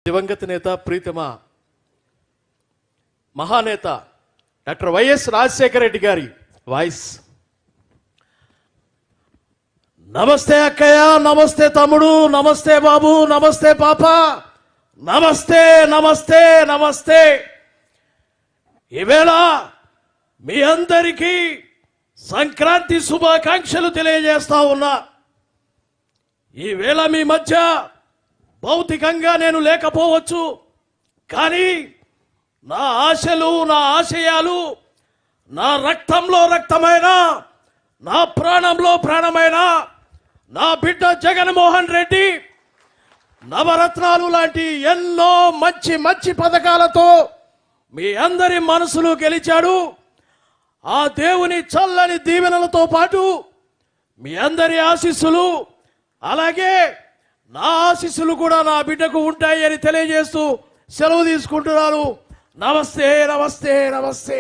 దివంగత నేత ప్రీతమ మహానేత డాక్టర్ వైఎస్ రాజశేఖర రెడ్డి గారి వాయిస్. నమస్తే అక్కయ్య, నమస్తే తమ్ముడు, నమస్తే బాబు, నమస్తే పాప, నమస్తే నమస్తే నమస్తే. ఈవేళ మీ అందరికీ సంక్రాంతి శుభాకాంక్షలు తెలియజేస్తా ఉన్నా. ఈవేళ మీ మధ్య భౌతికంగా నేను లేకపోవచ్చు, కానీ నా ఆశలు, నా ఆశయాలు, నా రక్తంలో రక్తమైన, నా ప్రాణంలో ప్రాణమైన నా బిడ్డ జగన్మోహన్ రెడ్డి నవరత్నాలు లాంటి ఎన్నో మంచి మంచి పథకాలతో మీ అందరి మనసులు గెలిచాడు. ఆ దేవుని చల్లని దీవెనలతో పాటు మీ అందరి ఆశీస్సులు, అలాగే నా ఆశీస్సులు కూడా నా బిడ్డకు ఉంటాయి అని తెలియజేస్తూ సెలవు తీసుకుంటున్నాను. నమస్తే నమస్తే నమస్తే.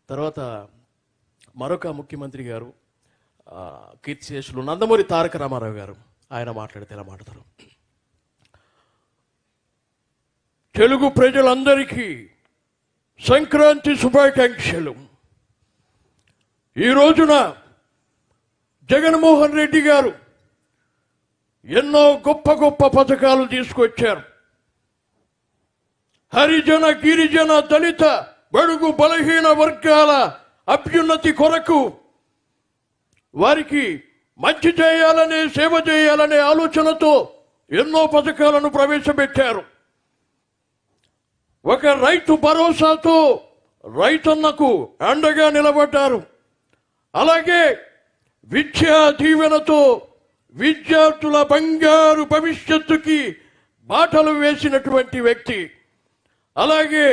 తర్వాత మరొక ముఖ్యమంత్రి గారు, కీర్తిశేషులు నందమూరి తారక రామారావు గారు, ఆయన మాట్లాడితే ఎలా మాట్లాడతారు? తెలుగు ప్రజలందరికీ సంక్రాంతి శుభాకాంక్షలు. ఈ రోజున జగన్మోహన్ రెడ్డి గారు ఎన్నో గొప్ప గొప్ప పథకాలు తీసుకొచ్చారు. హరిజన, గిరిజన, దళిత, బడుగు బలహీన వర్గాల అభ్యున్నతి కొరకు, వారికి మంచి చేయాలనే, సేవ చేయాలనే ఆలోచనతో ఎన్నో పథకాలను ప్రవేశపెట్టారు. ఒక రైతు భరోసాతో రైతన్నకు అండగా నిలబడ్డారు. అలాగే విద్యా దీవెనతో విద్యార్థుల బంగారు భవిష్యత్తుకి బాటలు వేసినటువంటి వ్యక్తి. అలాగే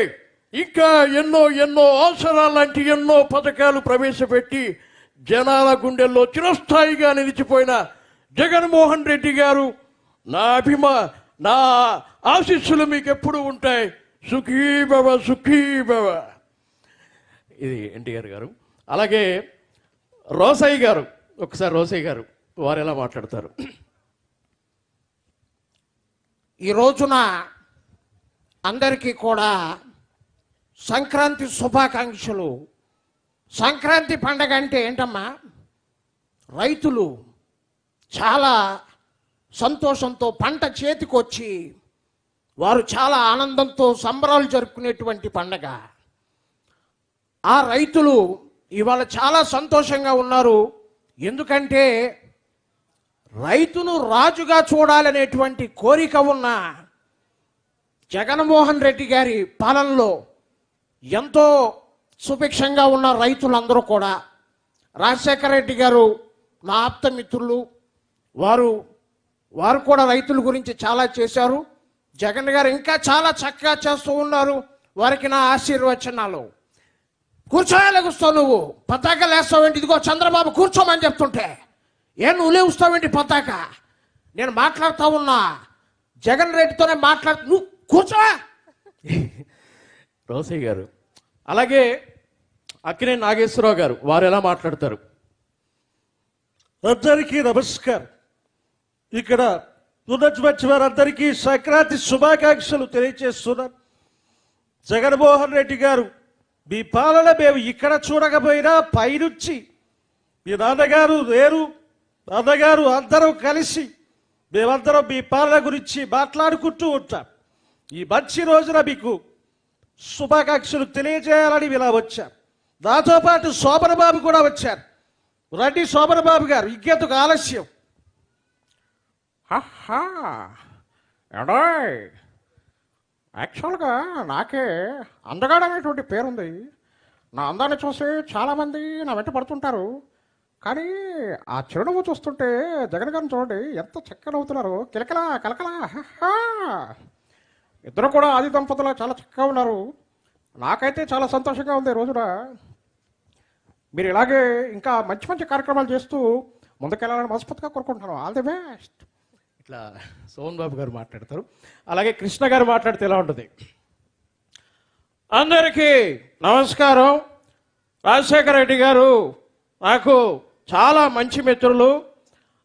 ఇంకా ఎన్నో ఎన్నో అవసరాలు లాంటి ఎన్నో పథకాలు ప్రవేశపెట్టి జనాల గుండెల్లో చిరస్థాయిగా నిలిచిపోయిన జగన్మోహన్ రెడ్డి గారు, నా ఆశీస్సులు మీకు ఎప్పుడు ఉంటాయి. సుఖీ భవ, సుఖీ భవ. ఇది ఎన్టీఆర్ గారు. అలాగే రోసయ్య గారు, ఒకసారి రోసయ్య గారు వారు ఎలా మాట్లాడతారు? ఈ రోజున అందరికీ కూడా సంక్రాంతి శుభాకాంక్షలు. సంక్రాంతి పండగ అంటే ఏంటమ్మా? రైతులు చాలా సంతోషంతో పంట చేతికొచ్చి వారు చాలా ఆనందంతో సంబరాలు జరుపుకునేటువంటి పండగ. ఆ రైతులు ఇవాళ చాలా సంతోషంగా ఉన్నారు. ఎందుకంటే రైతును రాజుగా చూడాలనేటువంటి కోరిక ఉన్న జగన్మోహన్ రెడ్డి గారి పాలనలో ఎంతో సుభిక్షంగా ఉన్న రైతులందరూ కూడా, రాజశేఖర రెడ్డి గారు నా ఆప్త మిత్రులు, వారు కూడా రైతుల గురించి చాలా చేశారు. జగన్ గారు ఇంకా చాలా చక్కగా చేస్తూ ఉన్నారు. వారికి నా ఆశీర్వచనాలు. కూర్చోలేగుస్తావు నువ్వు, పతాక లేస్తావేంటి? ఇదిగో చంద్రబాబు కూర్చోమని చెప్తుంటే నువ్వు లేవుస్తావేంటి పతాక? నేను మాట్లాడుతూ ఉన్నా, జగన్ రెడ్డితోనే నువ్వు కూర్చోవా. రోసయ్య గారు. అలాగే అక్కినేని నాగేశ్వరరావు గారు, వారు ఎలా మాట్లాడతారు? అందరికీ నమస్కారం. ఇక్కడ ఉన్నటువంటి వారందరికీ సంక్రాంతి శుభాకాంక్షలు తెలియజేస్తున్నారు. జగన్మోహన్ రెడ్డి గారు, మీ పాలన మేము ఇక్కడ చూడకపోయినా పైనుంచి మీ నాన్నగారు, నాన్నగారు అందరం కలిసి మేమందరం మీ పాలన గురించి మాట్లాడుకుంటూ ఉంటాం. ఈ మంచి రోజున మీకు శుభాకాంక్షలు తెలియజేయాలని ఇలా వచ్చారు. నాతో పాటు శోభన బాబు కూడా వచ్చారు. రండి శోభన బాబు గారు, ఇంకెందుకు ఆలస్యం? ఎడాయ్, యాక్చువల్గా నాకే అందగాడు అనేటువంటి పేరుంది. నా అందాన్ని చూసి చాలామంది నా వెంట పడుతుంటారు. కానీ ఆ చిరునవ్వు చూస్తుంటే జగన్ గారిని చూడండి ఎంత చక్కగా నవ్వుతున్నారు. కిలకలా కలకలా. ఇద్దరు కూడా ఆది దంపతులు చాలా చక్కగా ఉన్నారు. నాకైతే చాలా సంతోషంగా ఉంది ఈ రోజున. మీరు ఇలాగే ఇంకా మంచి మంచి కార్యక్రమాలు చేస్తూ ముందుకెళ్ళాలని మనస్ఫూర్తిగా కోరుకుంటున్నాను. All the best. ఇట్లా సోమన్ బాబు గారు మాట్లాడతారు. అలాగే కృష్ణ గారు మాట్లాడితే ఎలా ఉంటుంది? అందరికీ నమస్కారం. రాజశేఖర రెడ్డి గారు నాకు చాలా మంచి మిత్రులు.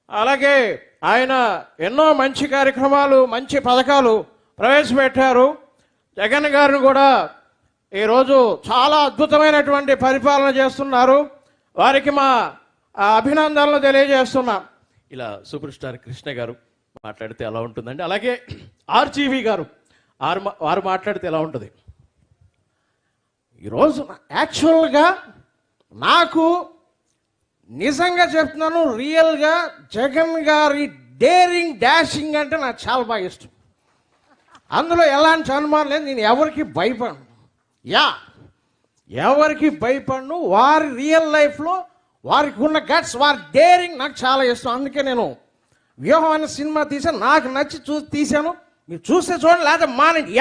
అలాగే ఆయన ఎన్నో మంచి కార్యక్రమాలు మంచి పథకాలు ప్రవేశపెట్టారు. జగన్ గారిని కూడా ఈరోజు చాలా అద్భుతమైనటువంటి పరిపాలన చేస్తున్నారు. వారికి మా అభినందనలు తెలియజేస్తున్నాం. ఇలా సూపర్ స్టార్ కృష్ణ గారు మాట్లాడితే ఎలా ఉంటుందండి? అలాగే ఆర్జీవి గారు వారు మాట్లాడితే ఎలా ఉంటుంది? ఈరోజు యాక్చువల్గా నాకు నిజంగా చెప్తున్నాను, రియల్గా జగన్ గారి డేరింగ్ డాషింగ్ అంటే నాకు చాలా బాగా ఇష్టం. అందులో ఎలాంటి అనుమానం లేదు. నేను ఎవరికి భయపడను. ఎవరికి భయపడను. వారి రియల్ లైఫ్లో వారికి ఉన్న గట్స్, వారి డేరింగ్ నాకు చాలా ఇష్టం. అందుకే నేను వ్యూహం అనే సినిమా తీసాను. నాకు నచ్చి తీశాను. మీరు చూస్తే చూడండి, లేదా మానండి.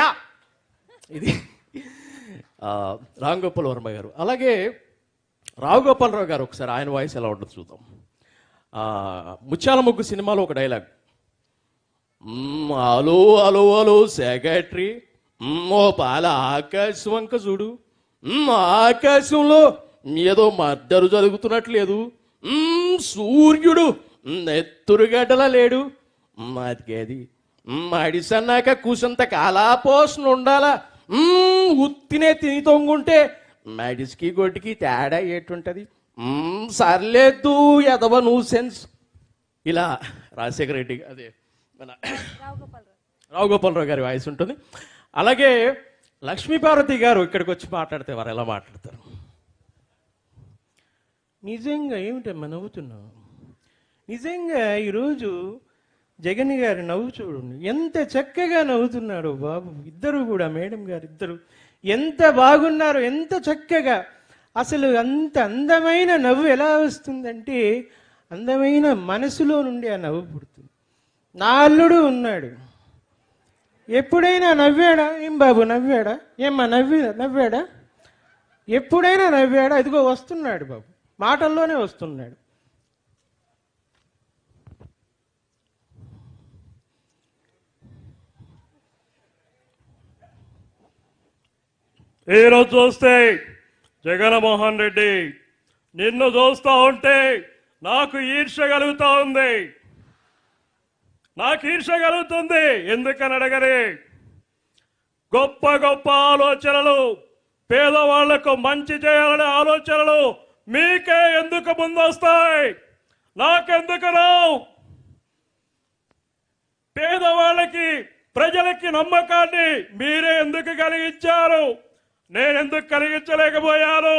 ఇది రామ్ గోపాల్ వర్మ గారు. అలాగే రావు గోపాలరావు గారు, ఒకసారి ఆయన వాయిస్ ఎలా ఉంటుంది చూద్దాం. ముత్యాల ముగ్గు సినిమాలో ఒక dialogue, hello hello hello secretary, ఓ పాల ఆకాశం వంక చూడు, ఆకాశంలో ఏదో మద్దరు జరుగుతున్నట్లేదు, సూర్యుడు నెత్తురుగడ్డలా లేడు, మాదికేది మడిసన్నాక కూసంత కాలాపోసన ఉండాలా, ఉత్తినే తిని తొంగుంటే మడిసికి గొడ్డికి తేడా ఏటుంటది, సర్లేదు ఎదవ నువ్వు సెన్స్. ఇలా రాజశేఖర రెడ్డి అదే మన రావు గోపాలరావు గారి వాయిస్ ఉంటుంది. అలాగే లక్ష్మీపార్వతి గారు ఇక్కడికి వచ్చి మాట్లాడితే వారు ఎలా మాట్లాడతారు? నిజంగా ఏమిటమ్మా నవ్వుతున్నావు? నిజంగా ఈరోజు జగన్ గారి నవ్వు చూడండి, ఎంత చక్కగా నవ్వుతున్నాడు బాబు. ఇద్దరు కూడా, మేడం గారు ఇద్దరు ఎంత బాగున్నారు, ఎంత చక్కగా. అసలు అంత అందమైన నవ్వు ఎలా వస్తుందంటే అందమైన మనసులో నుండి ఆ నవ్వు పుడుతుంది. నా అల్లుడు ఉన్నాడు, ఎప్పుడైనా నవ్వాడా? ఏం బాబు నవ్వాడా? ఏమ్మా నవ్వాడా? ఎప్పుడైనా నవ్వాడా? ఇదిగో వస్తున్నాడు బాబు, మాటల్లోనే వస్తున్నాడు. ఈరోజు చూస్తే జగన్మోహన్ రెడ్డి నిన్ను చూస్తూ ఉంటే నాకు ఈర్ష్య కలుగుతూ ఉంది. నాకు ఈర్ష్య కలుగుతుంది. ఎందుకని అడగరే, గొప్ప గొప్ప ఆలోచనలు, పేదవాళ్లకు మంచి చేయాలనే ఆలోచనలు మీకే ఎందుకు ముందొస్తాయి? నాకెందుకు రావు? పేదవాళ్ళకి, ప్రజలకి నమ్మకాన్ని మీరే ఎందుకు కలిగించారు? నేనెందుకు కలిగించలేకపోయాను?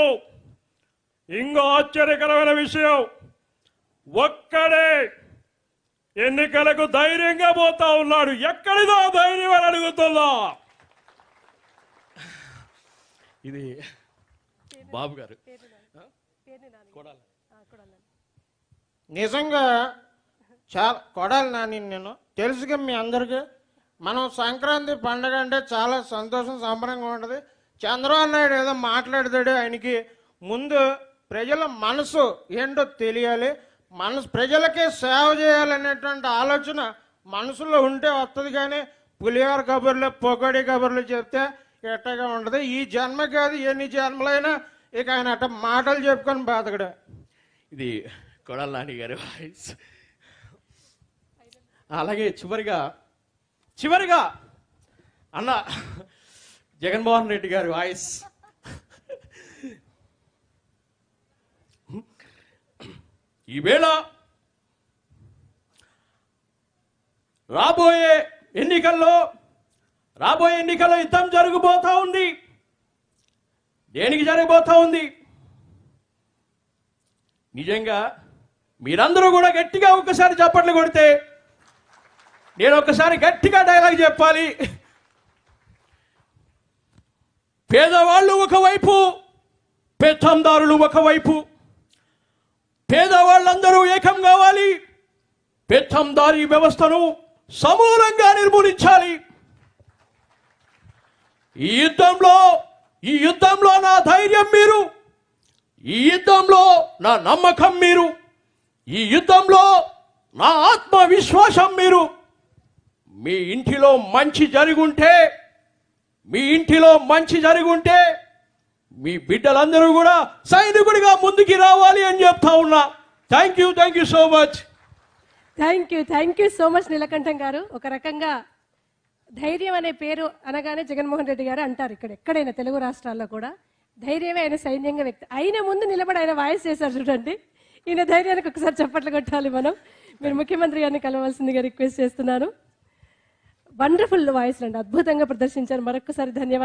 ఇంకో ఆశ్చర్యకరమైన విషయం, ఒక్కడే ఎన్నికలకు ధైర్యంగా పోతా ఉన్నాడు. ఎక్కడిదో ధైర్యం అని అడుగుతున్నా. ఇది బాబు గారు. నిజంగా చాలా కొడాలి నాని, నేను తెలుసుగా మీ అందరికీ. మనం సంక్రాంతి పండగ అంటే చాలా సంతోషం, సంబరంగా ఉంటుంది. చంద్రబాబు నాయుడు ఏదో మాట్లాడతాడు, ఆయనకి ముందు ప్రజల మనసు ఏంటో తెలియాలి, ప్రజలకే సేవ చేయాలనేటువంటి ఆలోచన మనసులో ఉంటే వస్తుంది. కానీ పులిహోర కబుర్లు, పొగడి కబుర్లు చెప్తే ఎట్టగా ఉండదు. ఈ జన్మ కాదు, ఎన్ని జన్మలైనా ఇక ఆయన అట్ట మాటలు చెప్పుకొని బాధకడా. ఇది కొడాలి నాని గారి వాయిస్. అలాగే చివరిగా అన్న జగన్మోహన్ రెడ్డి గారి వాయిస్. ఈవేళ రాబోయే ఎన్నికల్లో యుద్ధం జరగబోతా ఉంది. దేనికి జరగబోతా ఉంది? నిజంగా మీరందరూ కూడా గట్టిగా ఒక్కసారి చప్పట్లు కొడితే నేను ఒక్కసారి గట్టిగా డైలాగ్ చెప్పాలి. పేదవాళ్ళు ఒకవైపు, పెత్తందారులు ఒకవైపు. పేదవాళ్ళందరూ ఏకం కావాలి. పెత్తందారీ వ్యవస్థను సమూలంగా నిర్మూలించాలి. ఈ యుద్ధంలో నా ధైర్యం మీరు, ఈ యుద్ధంలో నా నమ్మకం మీరు, ఈ యుద్ధంలో నా ఆత్మవిశ్వాసం మీరు. మీ ఇంటిలో మంచి జరుగుంటే మీ బిడ్డలందరూ కూడా సైనికుడిగా ముందుకి రావాలి అని చెప్తా ఉన్నా. Thank you so much. Thank you so much Neelakantam garu. ఒక రకంగా ధైర్యం అనే పేరు అనగానే జగన్మోహన్ రెడ్డి గారు అంటారు. ఇక్కడ ఎక్కడైనా తెలుగు రాష్ట్రాల్లో కూడా ధైర్యమే ఆయన సైన్యంగా వ్యక్తి. ఆయన ముందు నిలబడి ఆయన వాయిస్ చేశారు చూడండి. ఈయన ధైర్యానికి ఒకసారి చప్పట్లు కొట్టాలి మనం. మీరు ముఖ్యమంత్రి గారిని కలవాల్సిందిగా రిక్వెస్ట్ చేస్తున్నాను. వండర్ఫుల్ వాయిస్ అండి, అద్భుతంగా ప్రదర్శించారు. మరొకసారి ధన్యవాదాలు.